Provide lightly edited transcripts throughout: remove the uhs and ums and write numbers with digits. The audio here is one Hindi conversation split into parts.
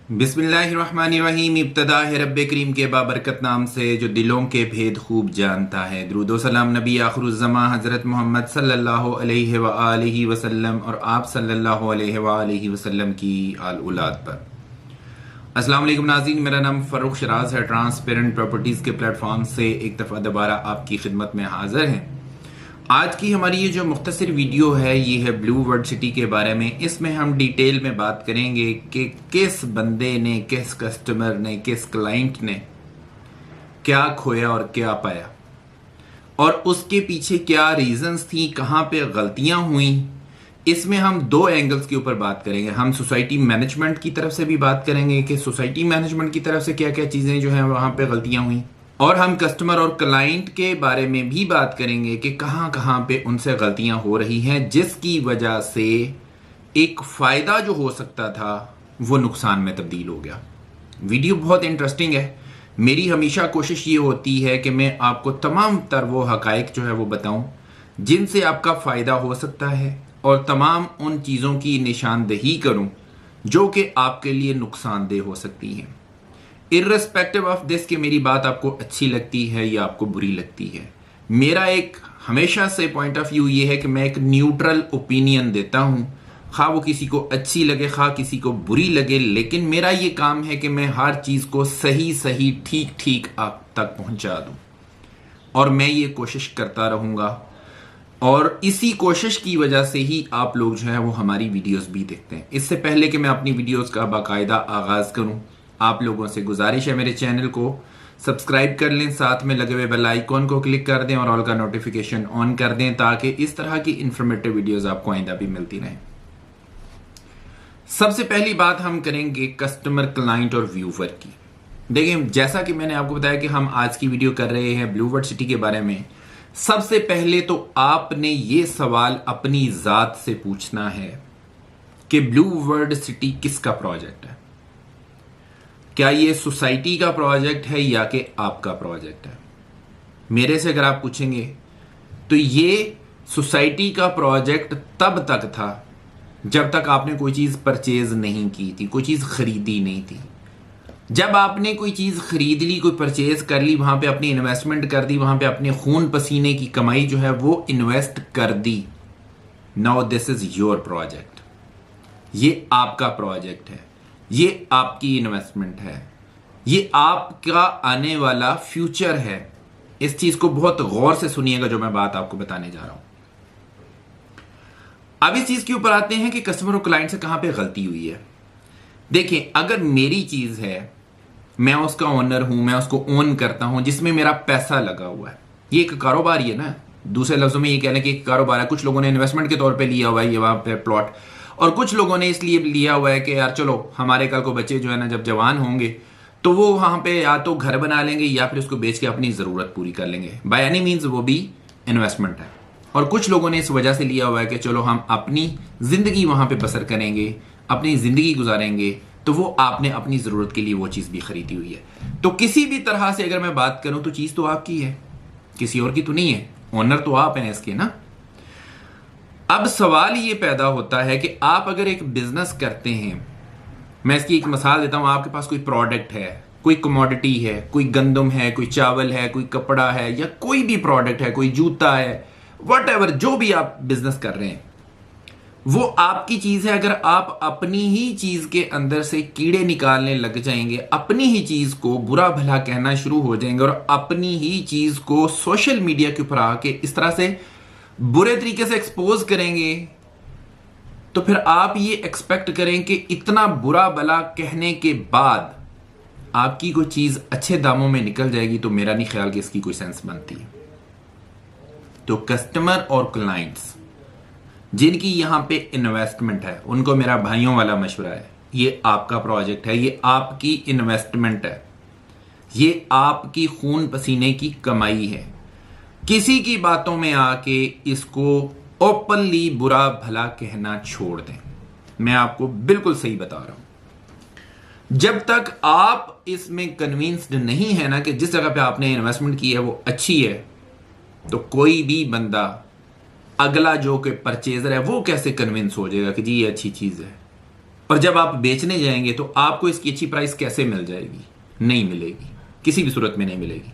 बिस्मिल्लाहिर्रहमानिर्रहीम। इब्तदा है रब्बे करीम के बाबरकत नाम से जो दिलों के भेद खूब जानता है। दुरूद व सलाम नबी आखिरुज़्ज़मा हज़रत मोहम्मद सल्लल्लाहु अलैहि व आलिहि वसल्लम और आप सल्लल्लाहु अलैहि व आलिहि वसल्लम की आल औलाद पर। अस्सलाम वालेकुम नाज़रीन, मेरा नाम फ़र्रुख शराज है। ट्रांसपेरेंट प्रॉपर्टीज़ के प्लेटफॉर्म से एक दफ़ा दोबारा आपकी खिदमत में हाज़िर हैं। आज की हमारी ये जो मुख्तसर वीडियो है ये है ब्लू वर्ल्ड सिटी के बारे में। इसमें हम डिटेल में बात करेंगे कि किस बंदे ने, किस कस्टमर ने, किस क्लाइंट ने क्या खोया और क्या पाया, और उसके पीछे क्या रीजंस थी, कहाँ पे गलतियां हुई। इसमें हम दो एंगल्स के ऊपर बात करेंगे। हम सोसाइटी मैनेजमेंट की तरफ से भी बात करेंगे कि सोसाइटी मैनेजमेंट की तरफ से क्या क्या चीज़ें जो हैं वहाँ पे गलतियां हुई, और हम कस्टमर और क्लाइंट के बारे में भी बात करेंगे कि कहाँ कहाँ पे उनसे गलतियां हो रही हैं, जिसकी वजह से एक फ़ायदा जो हो सकता था वो नुकसान में तब्दील हो गया। वीडियो बहुत इंटरेस्टिंग है। मेरी हमेशा कोशिश ये होती है कि मैं आपको तमाम तर वो हकाइक जो है वो बताऊं जिनसे आपका फ़ायदा हो सकता है, और तमाम उन चीज़ों की निशानदही करूं जो कि आपके लिए नुकसानदेह हो सकती हैं। इर्रेस्पेक्टिव ऑफ दिस कि मेरी बात आपको अच्छी लगती है या आपको बुरी लगती है, मेरा एक हमेशा से पॉइंट ऑफ व्यू ये है कि मैं एक न्यूट्रल ओपिनियन देता हूं, खा वो किसी को अच्छी लगे खा किसी को बुरी लगे, लेकिन मेरा ये काम है कि मैं हर चीज को सही सही ठीक ठीक आप तक पहुंचा दूं, और मैं ये कोशिश करता रहूंगा। और इसी कोशिश की वजह से ही आप लोग जो है वो हमारी वीडियोस भी देखते हैं। इससे पहले कि मैं अपनी वीडियोस का बाकायदा आगाज करूं, आप लोगों से गुजारिश है मेरे चैनल को सब्सक्राइब कर लें, साथ में लगे हुए बेल आइकॉन को क्लिक कर दें और ऑल का नोटिफिकेशन ऑन कर दें, ताकि इस तरह की इंफॉर्मेटिव वीडियोस आपको आइंदा भी मिलती रहें। सबसे पहली बात हम करेंगे कस्टमर, क्लाइंट और व्यूवर की। देखिए, जैसा कि मैंने आपको बताया कि हम आज की वीडियो कर रहे हैं ब्लू वर्ल्ड सिटी के बारे में। सबसे पहले तो आपने ये सवाल अपनी जात से पूछना है कि ब्लू वर्ल्ड सिटी किसका प्रोजेक्ट है। क्या ये सोसाइटी का प्रोजेक्ट है या कि आपका प्रोजेक्ट है? मेरे से अगर आप पूछेंगे तो ये सोसाइटी का प्रोजेक्ट तब तक था जब तक आपने कोई चीज़ परचेज नहीं की थी, कोई चीज़ खरीदी नहीं थी। जब आपने कोई चीज़ खरीद ली, कोई परचेज कर ली, वहां पे अपनी इन्वेस्टमेंट कर दी, वहां पे अपने खून पसीने की कमाई जो है वो इन्वेस्ट कर दी, now this is your project. ये आपका प्रोजेक्ट है, ये आपकी इन्वेस्टमेंट है, ये आपका आने वाला फ्यूचर है। इस चीज को बहुत गौर से सुनिएगा जो मैं बात आपको बताने जा रहा हूं। अब इस चीज के ऊपर आते हैं कि कस्टमर और क्लाइंट से कहां पे गलती हुई है। देखिए, अगर मेरी चीज है, मैं उसका ओनर हूं, मैं उसको ओन करता हूं, जिसमें मेरा पैसा लगा हुआ है, ये एक कारोबार ही है ना। दूसरे लफ्जों में ये कहना कि एक कारोबार है। कुछ लोगों ने इन्वेस्टमेंट के तौर पे लिया हुआ है ये वहां पे प्लॉट, और कुछ लोगों ने इसलिए लिया हुआ है कि यार चलो हमारे कल को बच्चे जो है ना जब जवान होंगे तो वो वहां पे या तो घर बना लेंगे या फिर उसको बेच के अपनी जरूरत पूरी कर लेंगे। बाय एनी मीन्स वो भी इन्वेस्टमेंट है। और कुछ लोगों ने इस वजह से लिया हुआ है कि चलो हम अपनी जिंदगी वहां पे बसर करेंगे, अपनी जिंदगी गुजारेंगे, तो वो आपने अपनी जरूरत के लिए वो चीज भी खरीदी हुई है। तो किसी भी तरह से अगर मैं बात करूं तो चीज तो आपकी है, किसी और की तो नहीं है। ओनर तो आप हैं इसके ना। अब सवाल ये पैदा होता है कि आप अगर एक बिजनेस करते हैं, मैं इसकी एक मिसाल देता हूं। आपके पास कोई प्रोडक्ट है, कोई कमोडिटी है, कोई गंदम है, कोई चावल है, कोई कपड़ा है, या कोई भी प्रोडक्ट है, कोई जूता है, व्हाटएवर, जो भी आप बिजनेस कर रहे हैं वो आपकी चीज है। अगर आप अपनी ही चीज के अंदर से कीड़े निकालने लग जाएंगे, अपनी ही चीज को बुरा भला कहना शुरू हो जाएंगे, और अपनी ही चीज को सोशल मीडिया के ऊपर आके इस तरह से बुरे तरीके से एक्सपोज करेंगे, तो फिर आप ये एक्सपेक्ट करें कि इतना बुरा भला कहने के बाद आपकी कोई चीज अच्छे दामों में निकल जाएगी, तो मेरा नहीं ख्याल कि इसकी कोई सेंस बनती है। तो कस्टमर और क्लाइंट्स जिनकी यहां पे इन्वेस्टमेंट है, उनको मेरा भाइयों वाला मशवरा है, ये आपका प्रोजेक्ट है, ये आपकी इन्वेस्टमेंट है, ये आपकी खून पसीने की कमाई है। किसी की बातों में आके इसको ओपनली बुरा भला कहना छोड़ दें। मैं आपको बिल्कुल सही बता रहा हूं। जब तक आप इसमें कन्विंस्ड नहीं है ना कि जिस जगह पे आपने इन्वेस्टमेंट की है वो अच्छी है, तो कोई भी बंदा अगला जो कि परचेजर है वो कैसे कन्विंस हो जाएगा कि जी ये अच्छी चीज है। और जब आप बेचने जाएंगे तो आपको इसकी अच्छी प्राइस कैसे मिल जाएगी? नहीं मिलेगी, किसी भी सूरत में नहीं मिलेगी।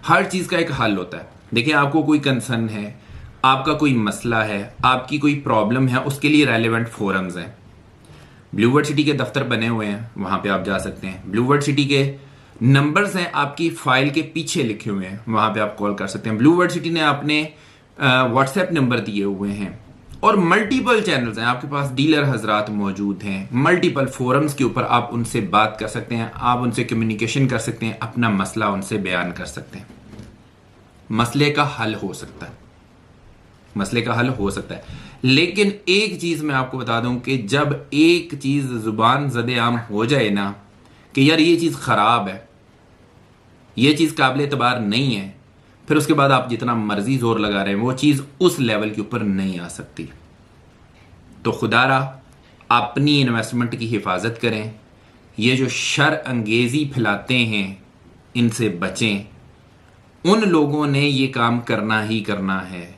हर चीज़ का एक हल होता है। देखिए, आपको कोई कंसर्न है, आपका कोई मसला है, आपकी कोई प्रॉब्लम है, उसके लिए रेलेवेंट फोरम्स हैं। ब्लूवर्ड सिटी के दफ्तर बने हुए हैं, वहां पे आप जा सकते हैं। ब्लूवर्ड सिटी के नंबर्स हैं आपकी फाइल के पीछे लिखे हुए हैं, वहां पे आप कॉल कर सकते हैं। ब्लूवर्ड सिटी ने अपने व्हाट्सएप नंबर दिए हुए हैं और मल्टीपल चैनल्स हैं आपके पास। डीलर हजरात मौजूद हैं, मल्टीपल फोरम्स के ऊपर आप उनसे बात कर सकते हैं, आप उनसे कम्युनिकेशन कर सकते हैं, अपना मसला उनसे बयान कर सकते हैं। मसले का हल हो सकता है, मसले का हल हो सकता है। लेकिन एक चीज मैं आपको बता दूं कि जब एक चीज जुबान ज़द-ए-आम हो जाए ना कि यार ये चीज खराब है, ये चीज काबिल एतबार नहीं है, फिर उसके बाद आप जितना मर्जी जोर लगा रहे हैं वो चीज उस लेवल के ऊपर नहीं आ सकती। तो खुदारा अपनी इन्वेस्टमेंट की हिफाजत करें। ये जो शर अंगेजी फैलाते हैं इनसे बचें। उन लोगों ने ये काम करना ही करना है।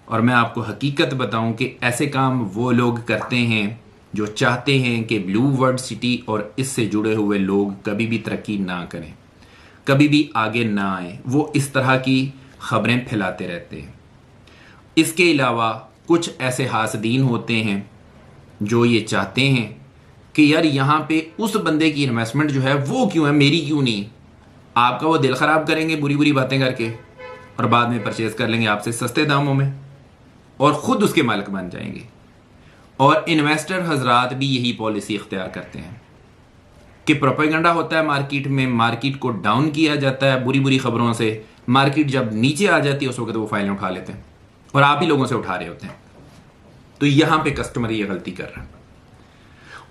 और मैं आपको हकीकत बताऊं कि ऐसे काम वो लोग करते हैं जो चाहते हैं कि ब्लूवर्ड सिटी और इससे जुड़े हुए लोग कभी भी तरक्की ना करें, कभी भी आगे ना आए। वो इस तरह की खबरें फैलाते रहते हैं। इसके अलावा कुछ ऐसे हासदीन होते हैं जो ये चाहते हैं कि यार यहाँ पे उस बंदे की इन्वेस्टमेंट जो है वो क्यों है, मेरी क्यों नहीं। आपका वो दिल ख़राब करेंगे बुरी बुरी बातें करके और बाद में परचेज कर लेंगे आपसे सस्ते दामों में और ख़ुद उसके मालिक बन जाएंगे। और इन्वेस्टर हजरात भी यही पॉलिसी इख्तियार करते हैं कि प्रोपेगेंडा होता है मार्केट में, मार्केट को डाउन किया जाता है बुरी बुरी खबरों से। मार्केट जब नीचे आ जाती है उस वक्त वो फाइलें उठा लेते हैं और आप ही लोगों से उठा रहे होते हैं। तो यहां पे कस्टमर ये गलती कर रहा है।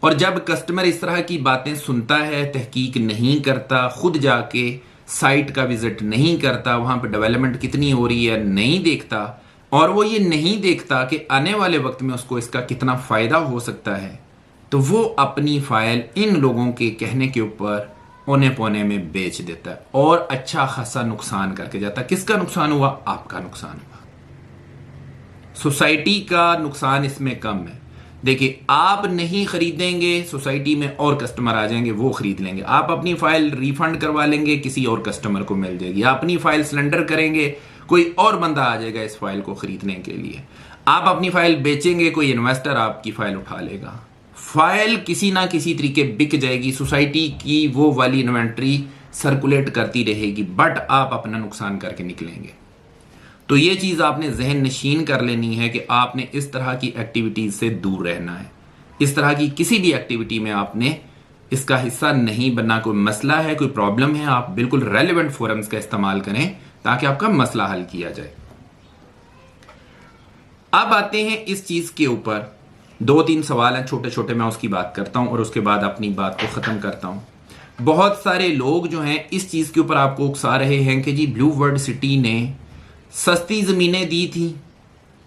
और जब कस्टमर इस तरह की बातें सुनता है, तहकीक नहीं करता, खुद जाके साइट का विजिट नहीं करता, वहां पर डेवलपमेंट कितनी हो रही है नहीं देखता, और वो ये नहीं देखता कि आने वाले वक्त में उसको इसका कितना फायदा हो सकता है, तो वो अपनी फाइल इन लोगों के कहने के ऊपर औने पौने में बेच देता है और अच्छा खासा नुकसान करके जाता है। किसका नुकसान हुआ? आपका नुकसान हुआ। सोसाइटी का नुकसान इसमें कम है। देखिए, आप नहीं खरीदेंगे, सोसाइटी में और कस्टमर आ जाएंगे, वो खरीद लेंगे। आप अपनी फाइल रिफंड करवा लेंगे, किसी और कस्टमर को मिल जाएगी। आप अपनी फाइल सिलेंडर करेंगे, कोई और बंदा आ जाएगा इस फाइल को खरीदने के लिए। आप अपनी फाइल बेचेंगे, कोई इन्वेस्टर आपकी फाइल उठा लेगा। फाइल किसी ना किसी तरीके बिक जाएगी, सोसाइटी की वो वाली इन्वेंट्री सर्कुलेट करती रहेगी, बट आप अपना नुकसान करके निकलेंगे। तो ये चीज आपने जहन नशीन कर लेनी है कि आपने इस तरह की एक्टिविटीज से दूर रहना है। इस तरह की किसी भी एक्टिविटी में आपने इसका हिस्सा नहीं बनना। कोई मसला है, कोई प्रॉब्लम है, आप बिल्कुल रेलेवेंट फोरम्स का इस्तेमाल करें ताकि आपका मसला हल किया जाए। अब आते हैं इस चीज के ऊपर, 2-3 सवाल हैं छोटे छोटे, मैं उसकी बात करता हूं और उसके बाद अपनी बात को खत्म करता हूं। बहुत सारे लोग जो हैं इस चीज के ऊपर आपको उकसा रहे हैं कि जी ब्लूवर्ड सिटी ने सस्ती जमीनें दी थी,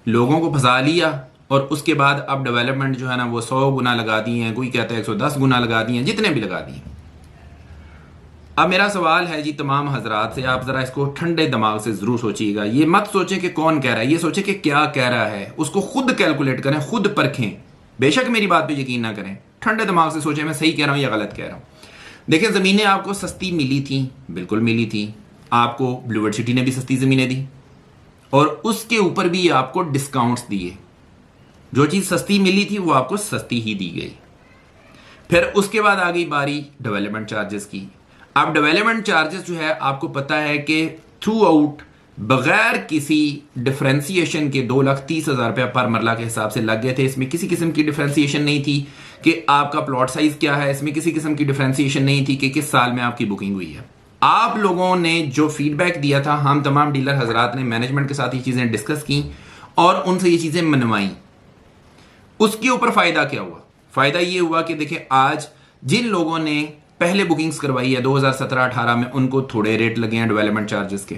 लोगों को फंसा लिया और उसके बाद अब डेवलपमेंट जो है ना वो 100 गुना लगा दी हैं, कोई कहता है 110 गुना लगा दी हैं, जितने भी लगा दी। अब मेरा सवाल है जी तमाम हजरात से, आप जरा इसको ठंडे दिमाग से जरूर सोचिएगा। ये मत सोचें कि कौन कह रहा है, ये सोचें कि क्या कह रहा है, उसको खुद कैलकुलेट करें, खुद परखें। बेशक मेरी बात पे यकीन ना करें, ठंडे दिमाग से सोचें मैं सही कह रहा हूं या गलत कह रहा हूं। देखिए, जमीनें आपको सस्ती मिली थी, बिल्कुल मिली थी। आपको ब्लूवर्ड सिटी ने भी सस्ती जमीनें दी और उसके ऊपर भी आपको डिस्काउंट्स दिए। जो चीज सस्ती मिली थी वो आपको सस्ती ही दी गई। फिर उसके बाद आ गई बारी डेवलपमेंट चार्जेस की। अब डेवलपमेंट चार्जेस जो है आपको पता है कि थ्रू आउट बगैर किसी डिफ्रेंसिएशन के 2,30,000 रुपया पर मरला के हिसाब से लग गए थे। इसमें किसी किस्म की डिफ्रेंसिएशन नहीं थी कि आपका प्लॉट साइज क्या है, इसमें किसी किस्म की डिफ्रेंसिएशन नहीं थी कि किस साल में आपकी बुकिंग हुई है। आप लोगों ने जो फीडबैक दिया था, हम तमाम डीलर हजरात ने मैनेजमेंट के साथ ये चीजें डिस्कस की और उनसे ये चीजें मनवाई। उसके ऊपर फायदा क्या हुआ? फायदा ये हुआ कि देखिए, आज जिन लोगों ने पहले बुकिंग्स करवाई है 2017-18 में, उनको थोड़े रेट लगे हैं डेवलपमेंट चार्जेस के।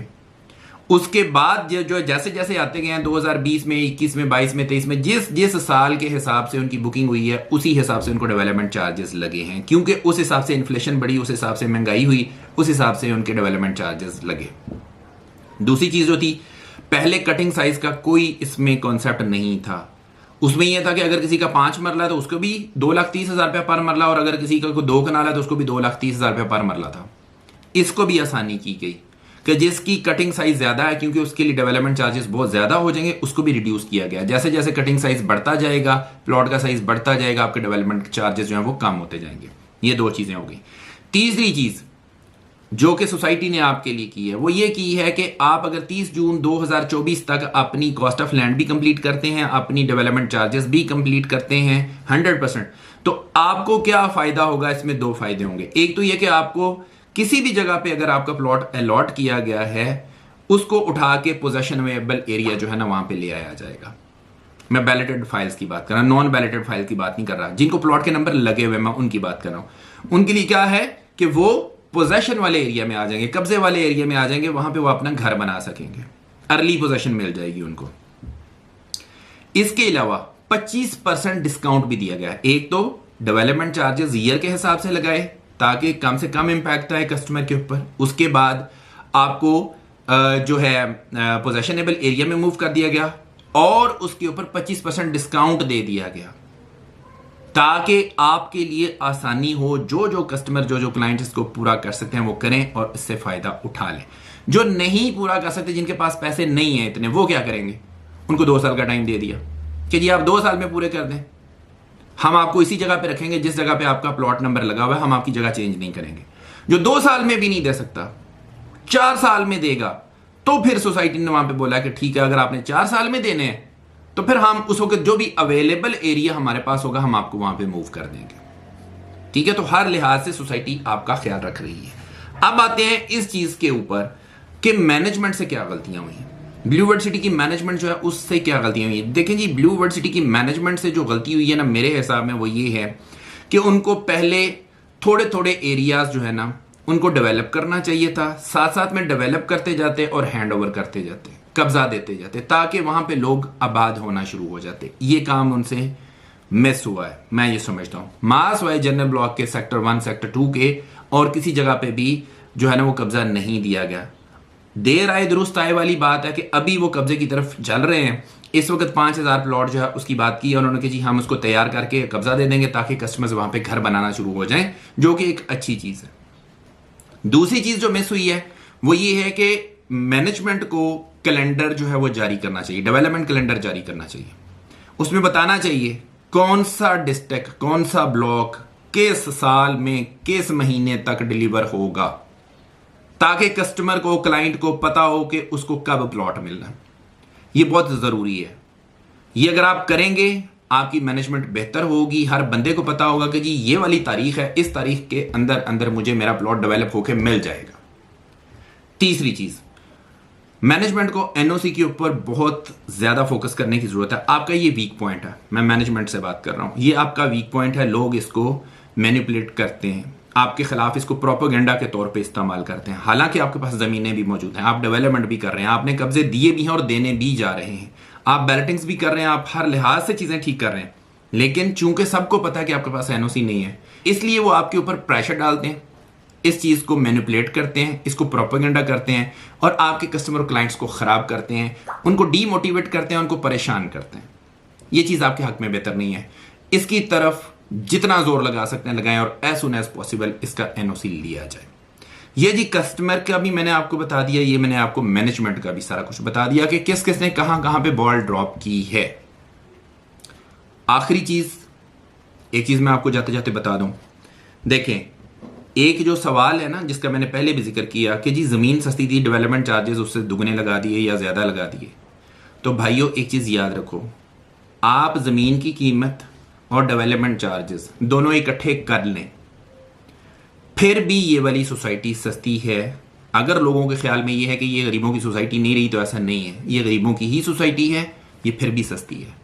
उसके बाद जो जैसे जैसे आते गए हैं 2020 में, 21 में, 22 में, 23 में, जिस जिस साल के हिसाब से उनकी बुकिंग हुई है उसी हिसाब से उनको डेवलपमेंट चार्जेस लगे हैं, क्योंकि उस हिसाब से इन्फ्लेशन बढ़ी, उस हिसाब से महंगाई हुई, उस हिसाब से उनके डेवलपमेंट चार्जेस लगे। दूसरी चीज जो थी, पहले कटिंग साइज का कोई इसमें कॉन्सेप्ट नहीं था उसमें यह था कि अगर किसी का 5 मरला है तो उसको भी 2,30,000 रुपया पर मरला, और अगर किसी का 2 कनाल है तो उसको भी 2,30,000 रुपया पर मरला था। इसको भी आसानी की गई कि जिसकी कटिंग साइज ज्यादा है, क्योंकि उसके लिए डेवलपमेंट चार्जेस बहुत ज्यादा हो जाएंगे, उसको भी रिड्यूस किया गया। जैसे जैसे कटिंग साइज बढ़ता जाएगा, प्लॉट का साइज बढ़ता जाएगा, आपके डेवलपमेंट चार्जेस जो है वो कम होते जाएंगे। ये 2 चीजें हो गई। तीसरी चीज जो कि सोसाइटी ने आपके लिए की है वो ये की है कि आप अगर 30 जून 2024 तक अपनी कॉस्ट ऑफ लैंड भी कंप्लीट करते हैं, अपनी डेवलपमेंट चार्जेस भी कंप्लीट करते हैं 100%, तो आपको क्या फायदा होगा? इसमें 2 फायदे होंगे। एक तो यह कि आपको किसी भी जगह पे अगर आपका प्लॉट अलॉट किया गया है, उसको उठा के पोजेशन अवेलेबल एरिया जो है ना वहां पे ले आया जाएगा। मैं बैलेटेड फाइल्स की बात कर रहा हूं, नॉन बैलेटेड फाइल की बात नहीं कर रहा। जिनको प्लॉट के नंबर लगे हुए मैं उनकी बात कर रहा हूं। उनके लिए क्या है कि वो पोजेशन वाले एरिया में आ जाएंगे, कब्जे वाले एरिया में आ जाएंगे, वहां पे वो अपना घर बना सकेंगे, अर्ली पोजेशन मिल जाएगी उनको। इसके अलावा 25% डिस्काउंट भी दिया गया है। एक तो डेवलपमेंट चार्जेस ईयर के हिसाब से लगाए ताकि कम से कम इंपैक्ट आए कस्टमर के ऊपर। उसके बाद आपको जो है पोजेशनेबल एरिया में मूव कर दिया गया, और उसके ऊपर 25% डिस्काउंट दे दिया गया ताकि आपके लिए आसानी हो। जो कस्टमर जो क्लाइंट इसको पूरा कर सकते हैं वो करें और इससे फायदा उठा लें। जो नहीं पूरा कर सकते, जिनके पास पैसे नहीं है इतने, वो क्या करेंगे? उनको 2 साल का टाइम दे दिया कि जी आप 2 साल में पूरे कर दें, हम आपको इसी जगह पे रखेंगे जिस जगह पे आपका प्लॉट नंबर लगा हुआ है, हम आपकी जगह चेंज नहीं करेंगे। जो 2 साल में भी नहीं दे सकता, 4 साल में देगा, तो फिर सोसाइटी ने वहां पे बोला कि ठीक है, अगर आपने 4 साल में देने हैं तो फिर हम उस वक्त जो भी अवेलेबल एरिया हमारे पास होगा हम आपको वहां पे मूव कर देंगे। ठीक है, तो हर लिहाज से सोसाइटी आपका ख्याल रख रही है। अब आते हैं इस चीज के ऊपर कि मैनेजमेंट से क्या गलतियां हुई हैं। ब्लू वर्ल्ड सिटी की मैनेजमेंट जो है उससे क्या गलतियां हुई हैं। देखें जी, ब्लू वर्ल्ड सिटी की मैनेजमेंट से जो गलती हुई है ना, मेरे हिसाब में वो ये है कि उनको पहले थोड़े थोड़े एरियाज जो है ना उनको डेवलप करना चाहिए था, साथ साथ में डेवलप करते जाते और हैंड ओवर करते जाते, कब्जा देते जाते, ताकि वहां पे लोग आबाद होना शुरू हो जाते। ये काम उनसे मिस हुआ है, मैं ये समझता हूं। मास वाइज जनरल ब्लॉक के सेक्टर 1 सेक्टर 2 के और किसी जगह पे भी जो है ना वो कब्जा नहीं दिया गया। देर आए दुरुस्त आए वाली बात है कि अभी वो कब्जे की तरफ चल रहे हैं। इस वक्त 5,000 प्लॉट जो है उसकी बात की और उन्होंने कहा जी हम उसको तैयार करके कब्जा दे देंगे ताकि कस्टमर्स वहां पे घर बनाना शुरू हो जाएं, जो कि एक अच्छी चीज है। दूसरी चीज जो मिस हुई है वो ये है कि मैनेजमेंट को कैलेंडर जो है वो जारी करना चाहिए, डेवलपमेंट कैलेंडर जारी करना चाहिए। उसमें बताना चाहिए कौन सा डिस्ट्रिक्ट, कौन सा ब्लॉक किस साल में किस महीने तक डिलीवर होगा, ताकि कस्टमर को, क्लाइंट को पता हो कि उसको कब प्लॉट मिलना है। ये बहुत जरूरी है। ये अगर आप करेंगे आपकी मैनेजमेंट बेहतर होगी, हर बंदे को पता होगा कि जी ये वाली तारीख है, इस तारीख के अंदर अंदर मुझे मेरा प्लॉट डेवलप होकर मिल जाएगा। तीसरी चीज, मैनेजमेंट को एनओसी के ऊपर बहुत ज्यादा फोकस करने की जरूरत है। आपका ये वीक पॉइंट है, मैं मैनेजमेंट से बात कर रहा हूं, ये आपका वीक पॉइंट है। लोग इसको मैनिपुलेट करते हैं, आपके खिलाफ इसको प्रोपेगेंडा के तौर पे इस्तेमाल करते हैं। हालांकि आपके पास जमीनें भी मौजूद हैं, आप डेवलपमेंट भी कर रहे हैं, आपने कब्जे दिए भी हैं और देने भी जा रहे हैं, आप बैलेटिंग्स भी कर रहे हैं, आप हर लिहाज से चीजें ठीक कर रहे हैं। लेकिन चूंकि सबको पता है कि आपके पास एनओसी नहीं है, इसलिए वो आपके ऊपर प्रेशर डालते हैं, इस चीज को मैनिपुलेट करते हैं, इसको प्रोपेगेंडा करते हैं और आपके कस्टमर और क्लाइंट्स को खराब करते हैं, उनको डीमोटिवेट करते हैं, उनको परेशान करते हैं। ये चीज आपके हक में बेहतर नहीं है। इसकी तरफ जितना जोर लगा सकते हैं लगाएं और एज सुन एज पॉसिबल इसका एनओसी लिया जाए। ये जी कस्टमर का भी मैंने आपको बता दिया, ये मैंने आपको मैनेजमेंट का भी सारा कुछ बता दिया कि किस किस ने कहां कहां पे बॉल ड्रॉप की है। आखिरी चीज, एक चीज मैं आपको जाते जाते बता दूं। देखें, एक जो सवाल है ना जिसका मैंने पहले भी जिक्र किया कि जी जमीन सस्ती थी, डेवलपमेंट चार्जेस उससे दुगने लगा दिए या ज्यादा लगा दिए, तो भाइयों एक चीज याद रखो, आप जमीन की कीमत और डेवलपमेंट चार्जेस दोनों इकट्ठे कर लें, फिर भी ये वाली सोसाइटी सस्ती है। अगर लोगों के ख्याल में ये है कि ये गरीबों की सोसाइटी नहीं रही, तो ऐसा नहीं है, ये गरीबों की ही सोसाइटी है, ये फिर भी सस्ती है,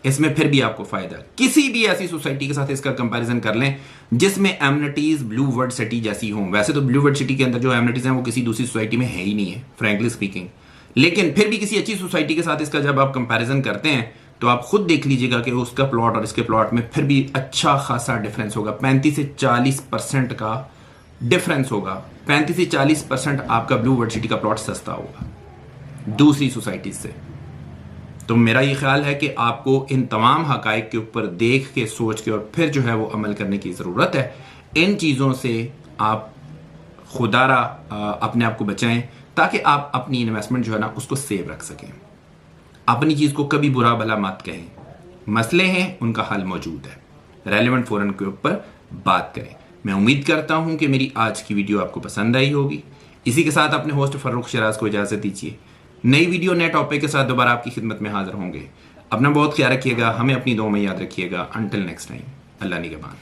इसमें फिर भी आपको फायदा। किसी भी ऐसी सोसाइटी के साथ इसका कंपैरिजन कर लें जिसमें एमिनिटीज ब्लू वर्ल्ड सिटी जैसी हों। वैसे तो ब्लू वर्ल्ड सिटी के अंदर जो एमिनिटीज हैं वो किसी दूसरी सोसाइटी में है ही नहीं है, फ्रैंकली स्पीकिंग, लेकिन फिर भी किसी अच्छी सोसाइटी के साथ इसका जब आप कंपैरिजन करते हैं तो आप खुद देख लीजिएगा कि उसका प्लॉट और इसके प्लॉट में फिर भी अच्छा खासा डिफरेंस होगा। 35 से 40% का डिफरेंस होगा। 35 से 40% आपका ब्लू वर्ल्ड सिटी का प्लॉट सस्ता होगा दूसरी सोसाइटी से। तो मेरा ये ख्याल है कि आपको इन तमाम हकाइक के ऊपर देख के, सोच के और फिर जो है वो अमल करने की ज़रूरत है। इन चीज़ों से आप खुदारा अपने आप को बचाएं ताकि आप अपनी इन्वेस्टमेंट जो है ना उसको सेव रख सकें। अपनी चीज़ को कभी बुरा भला मत कहें। मसले हैं, उनका हल मौजूद है। रेलेवेंट फोरम के ऊपर बात करें। मैं उम्मीद करता हूं कि मेरी आज की वीडियो आपको पसंद आई होगी। इसी के साथ अपने होस्ट फर्रुख शराज को इजाज़त दीजिए। नई वीडियो नए टॉपिक के साथ दोबारा आपकी खिदमत में हाजिर होंगे। अपना बहुत ख्याल रखिएगा, हमें अपनी दुआ में याद रखिएगा। अंटिल नेक्स्ट टाइम, अल्लाह निगहबान।